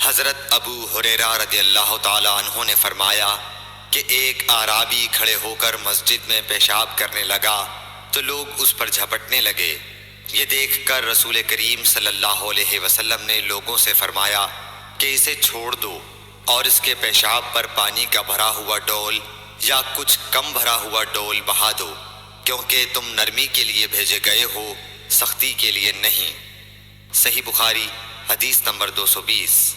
حضرت ابو ہریرہ رضی اللہ تعالیٰ عنہ نے فرمایا کہ ایک اعرابی کھڑے ہو کر مسجد میں پیشاب کرنے لگا تو لوگ اس پر جھپٹنے لگے۔ یہ دیکھ کر رسول کریم صلی اللہ علیہ وسلم نے لوگوں سے فرمایا کہ اسے چھوڑ دو اور اس کے پیشاب پر پانی کا بھرا ہوا ڈول یا کچھ کم بھرا ہوا ڈول بہا دو، کیونکہ تم نرمی کے لیے بھیجے گئے ہو، سختی کے لیے نہیں۔ صحیح بخاری حدیث نمبر 220۔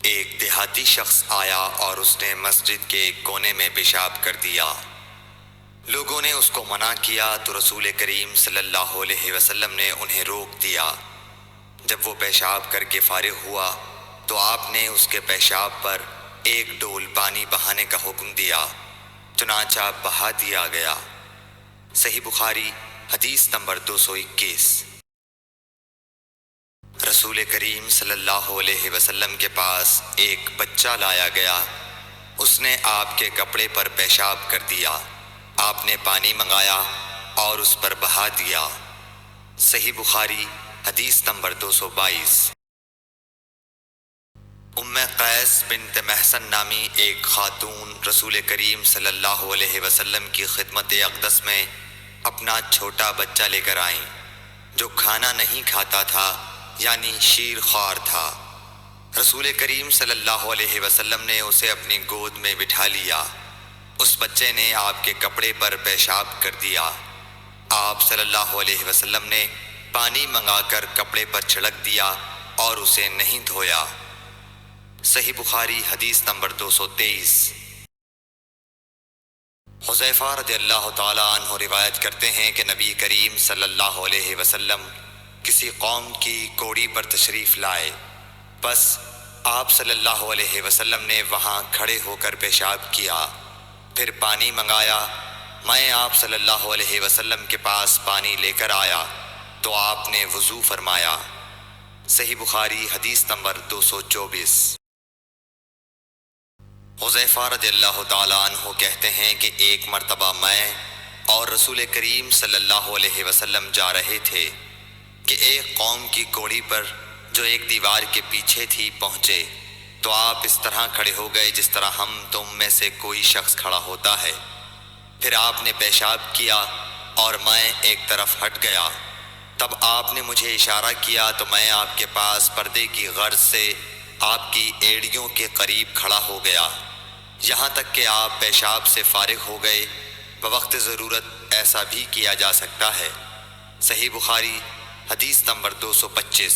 ایک دیہاتی شخص آیا اور اس نے مسجد کے ایک کونے میں پیشاب کر دیا۔ لوگوں نے اس کو منع کیا تو رسول کریم صلی اللہ علیہ وسلم نے انہیں روک دیا۔ جب وہ پیشاب کر کے فارغ ہوا تو آپ نے اس کے پیشاب پر ایک ڈول پانی بہانے کا حکم دیا، چنانچہ بہا دیا گیا۔ صحیح بخاری حدیث نمبر 221۔ رسول کریم صلی اللہ علیہ وسلم کے پاس ایک بچہ لایا گیا۔ اس نے آپ کے کپڑے پر پیشاب کر دیا۔ آپ نے پانی منگایا اور اس پر بہا دیا۔ صحیح بخاری حدیث نمبر 222۔ ام قیس بنت محصن نامی ایک خاتون رسول کریم صلی اللہ علیہ وسلم کی خدمت اقدس میں اپنا چھوٹا بچہ لے کر آئیں، جو کھانا نہیں کھاتا تھا، یعنی شیر خوار تھا۔ رسول کریم صلی اللہ علیہ وسلم نے اسے اپنی گود میں بٹھا لیا۔ اس بچے نے آپ کے کپڑے پر پیشاب کر دیا۔ آپ صلی اللہ علیہ وسلم نے پانی منگا کر کپڑے پر چھڑک دیا اور اسے نہیں دھویا۔ صحیح بخاری حدیث نمبر 223۔ حذیفہ رضی اللہ تعالیٰ عنہ روایت کرتے ہیں کہ نبی کریم صلی اللہ علیہ وسلم کسی قوم کی کوڑی پر تشریف لائے، بس آپ صلی اللہ علیہ وسلم نے وہاں کھڑے ہو کر پیشاب کیا، پھر پانی منگایا۔ میں آپ صلی اللہ علیہ وسلم کے پاس پانی لے کر آیا تو آپ نے وضو فرمایا۔ صحیح بخاری حدیث نمبر 224۔ حذیفہ رضی اللہ تعالیٰ عنہ کہتے ہیں کہ ایک مرتبہ میں اور رسول کریم صلی اللہ علیہ وسلم جا رہے تھے کہ ایک قوم کی کوڑی پر جو ایک دیوار کے پیچھے تھی پہنچے تو آپ اس طرح کھڑے ہو گئے جس طرح ہم تم میں سے کوئی شخص کھڑا ہوتا ہے۔ پھر آپ نے پیشاب کیا اور میں ایک طرف ہٹ گیا۔ تب آپ نے مجھے اشارہ کیا تو میں آپ کے پاس پردے کی غرض سے آپ کی ایڑیوں کے قریب کھڑا ہو گیا، یہاں تک کہ آپ پیشاب سے فارغ ہو گئے۔ بوقت ضرورت ایسا بھی کیا جا سکتا ہے۔ صحیح بخاری حدیث نمبر 225۔